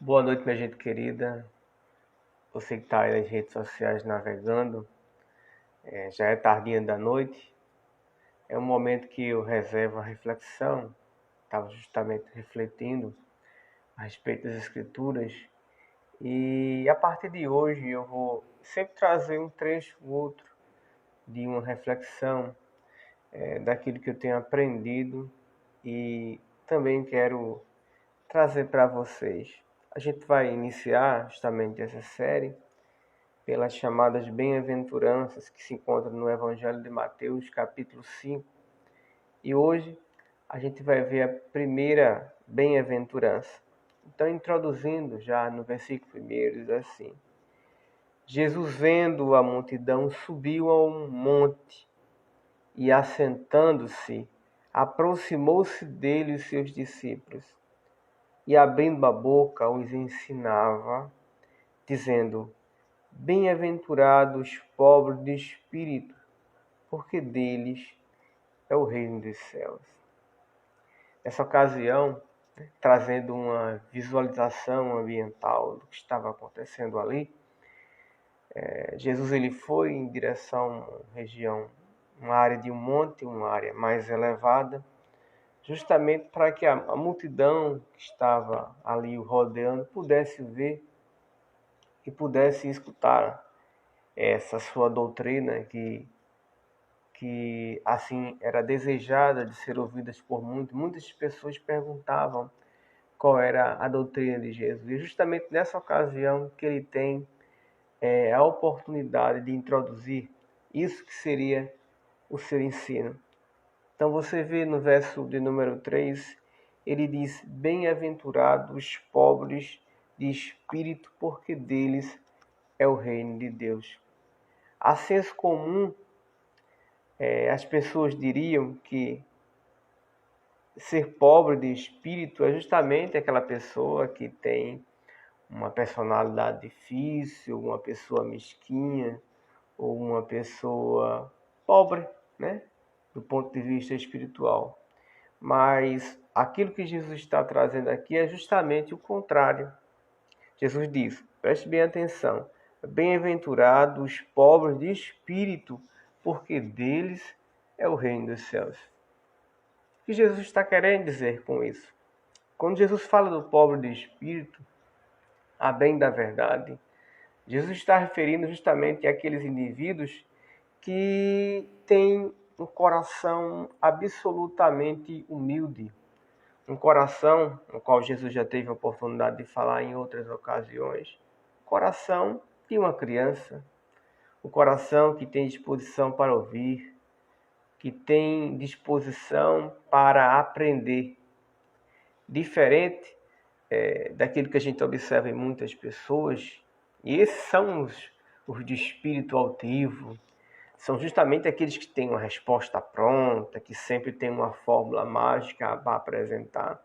Boa noite, minha gente querida. Você que está aí nas redes sociais navegando, já é tardinha da noite. É um momento que eu reservo a reflexão. Estava justamente refletindo a respeito das Escrituras. E a partir de hoje eu vou sempre trazer um trecho ou outro de uma reflexão daquilo que eu tenho aprendido e também quero trazer para vocês. A gente vai iniciar justamente essa série pelas chamadas bem-aventuranças que se encontram no Evangelho de Mateus, capítulo 5. E hoje a gente vai ver a primeira bem-aventurança. Então, introduzindo já no versículo 1, diz assim: Jesus, vendo a multidão, subiu a um monte e, assentando-se, aproximou-se dele os seus discípulos e, abrindo a boca, os ensinava, dizendo: Bem-aventurados os pobres de espírito, porque deles é o reino dos céus. Nessa ocasião, trazendo uma visualização ambiental do que estava acontecendo ali, Jesus ele foi em direção a uma região, uma área de um monte, uma área mais elevada, justamente para que a multidão que estava ali o rodeando pudesse ver e pudesse escutar essa sua doutrina que assim era desejada de ser ouvidas por muitos. Muitas pessoas perguntavam qual era a doutrina de Jesus. E justamente nessa ocasião que ele tem a oportunidade de introduzir isso que seria o seu ensino. Então você vê no verso de número 3, ele diz: Bem-aventurados os pobres de espírito, porque deles é o reino de Deus. A senso comum, as pessoas diriam que ser pobre de espírito é justamente aquela pessoa que tem uma personalidade difícil, uma pessoa mesquinha ou uma pessoa pobre, né? Do ponto de vista espiritual. Mas aquilo que Jesus está trazendo aqui é justamente o contrário. Jesus diz, preste bem atenção, bem-aventurados os pobres de espírito, porque deles é o reino dos céus. O que Jesus está querendo dizer com isso? Quando Jesus fala do pobre de espírito, a bem da verdade, Jesus está referindo justamente àqueles indivíduos que têm um coração absolutamente humilde, um coração no qual Jesus já teve a oportunidade de falar em outras ocasiões, coração de uma criança, o coração que tem disposição para ouvir, que tem disposição para aprender, diferente daquilo que a gente observa em muitas pessoas, e esses são os de espírito altivo, são justamente aqueles que têm uma resposta pronta, que sempre têm uma fórmula mágica para apresentar.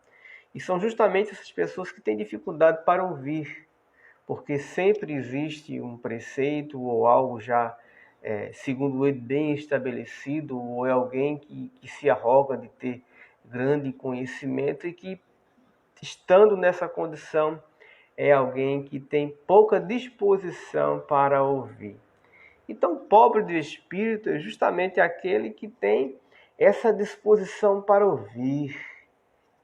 E são justamente essas pessoas que têm dificuldade para ouvir, porque sempre existe um preceito ou algo já, segundo ele, bem estabelecido, ou é alguém que se arroga de ter grande conhecimento e que, estando nessa condição, é alguém que tem pouca disposição para ouvir. Então, pobre de espírito é justamente aquele que tem essa disposição para ouvir,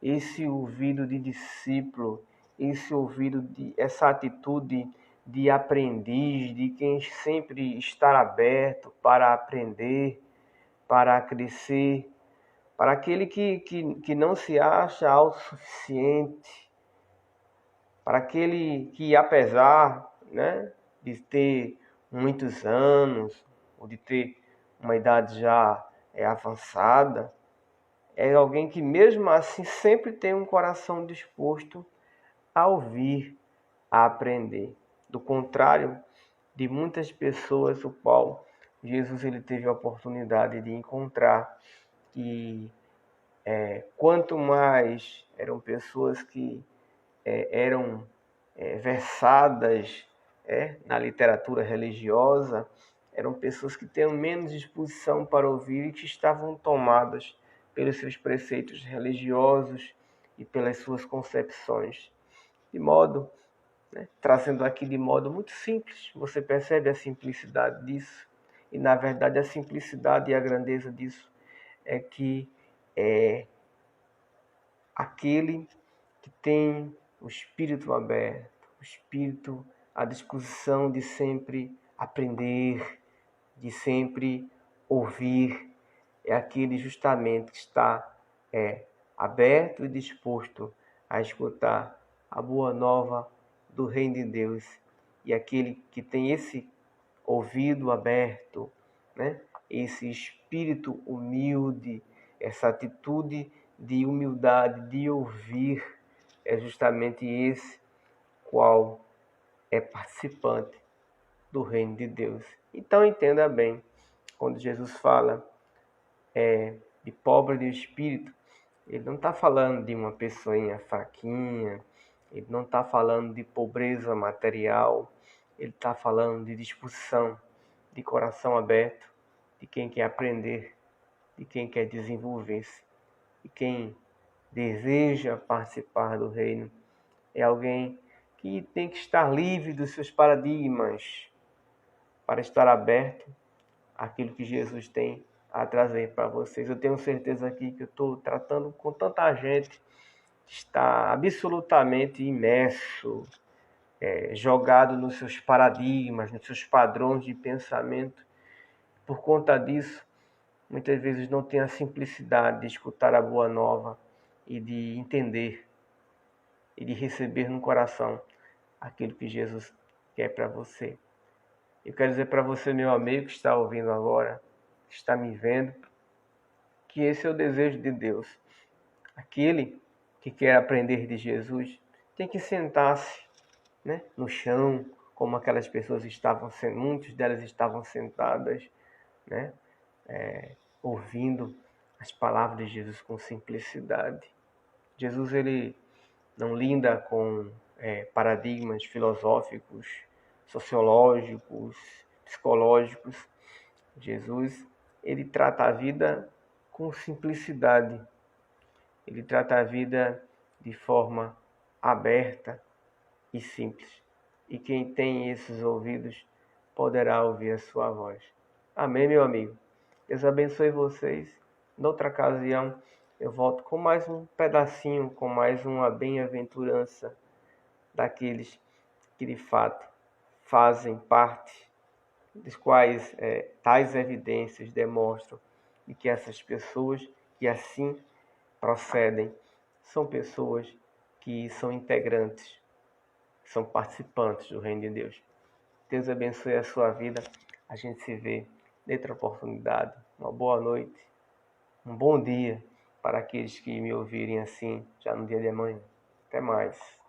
esse ouvido de discípulo, esse ouvido essa atitude de aprendiz, de quem sempre está aberto para aprender, para crescer, para aquele que não se acha autossuficiente, para aquele que, apesar, né, de ter muitos anos, ou de ter uma idade já avançada, é alguém que mesmo assim sempre tem um coração disposto a ouvir, a aprender. Do contrário de muitas pessoas, o qual Jesus ele teve a oportunidade de encontrar, que quanto mais eram pessoas que eram versadas na literatura religiosa, eram pessoas que tinham menos disposição para ouvir e que estavam tomadas pelos seus preceitos religiosos e pelas suas concepções. trazendo aqui de modo muito simples. Você percebe a simplicidade disso? E na verdade a simplicidade e a grandeza disso é que é aquele que tem o espírito aberto, o espírito à disposição de sempre aprender, de sempre ouvir, é aquele justamente que está aberto e disposto a escutar a boa nova do Reino de Deus. E aquele que tem esse ouvido aberto, né? Esse espírito humilde, essa atitude de humildade, de ouvir, é justamente esse qual é participante do Reino de Deus. Então entenda bem, quando Jesus fala de pobre de espírito, ele não está falando de uma pessoinha fraquinha, ele não está falando de pobreza material, ele está falando de disposição, de coração aberto, de quem quer aprender, de quem quer desenvolver-se, de quem deseja participar do reino. É alguém que tem que estar livre dos seus paradigmas para estar aberto àquilo que Jesus tem a trazer para vocês. Eu tenho certeza aqui que eu estou tratando com tanta gente que está absolutamente imerso, jogado nos seus paradigmas, nos seus padrões de pensamento. Por conta disso, muitas vezes não tem a simplicidade de escutar a boa nova e de entender e de receber no coração aquilo que Jesus quer para você. Eu quero dizer para você, meu amigo que está ouvindo agora, que está me vendo, que esse é o desejo de Deus. Aquele que quer aprender de Jesus tem que sentar-se, né, no chão, como aquelas pessoas estavam, muitas delas estavam sentadas, né, ouvindo as palavras de Jesus com simplicidade. Jesus, ele não lida com paradigmas filosóficos, sociológicos, psicológicos. Jesus, ele trata a vida com simplicidade. Ele trata a vida de forma aberta e simples. E quem tem esses ouvidos poderá ouvir a sua voz. Amém, meu amigo? Deus abençoe vocês. Noutra ocasião, eu volto com mais um pedacinho, com mais uma bem-aventurança daqueles que de fato fazem parte, dos quais tais evidências demonstram de que essas pessoas que assim procedem são pessoas que são integrantes, são participantes do Reino de Deus. Deus abençoe a sua vida. A gente se vê em outra oportunidade. Uma boa noite, um bom dia para aqueles que me ouvirem assim já no dia de amanhã. Até mais.